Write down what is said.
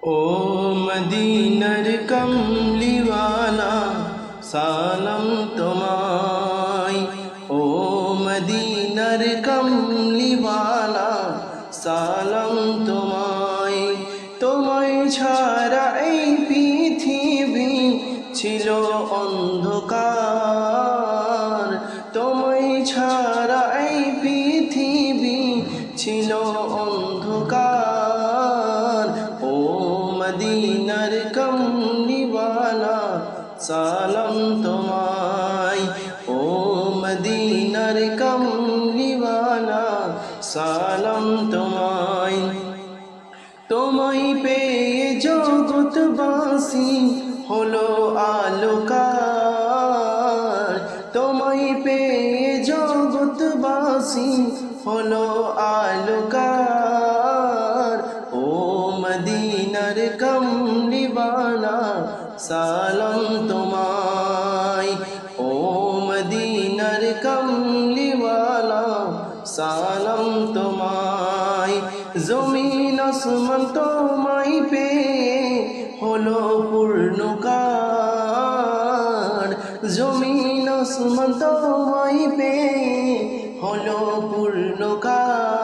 ও মদিনার কমলিওয়ালা সালাম তোমায়। ও মদিনার কমলিওয়ালা সালাম তোমায়। তোমায় ছাড়া এই পৃথিবী ছিল অন্ধকার। তোমায় ছাড়া এই পৃথিবী ছিল অন্ধকার। ও মদিনার কমলিওয়ালা সালাম তোমায়। ও মদিনার কমলিওয়ালা সালাম তোমায়। তোমায় পেয়ে জগৎবাসী হলো আলোকার। তোমায় পেয়ে জগৎবাসী হলো আলোকার। ও মদিনার কমলিওয়ালা সালাম তোমায়। ও মদিনার কমলিওয়ালা সালাম তোমায়। জমিন আসমান তোমায় পেয়ে হলো পূর্ণকার। জমিন আসমান তোমায় পেয়ে হলো পূর্ণকার।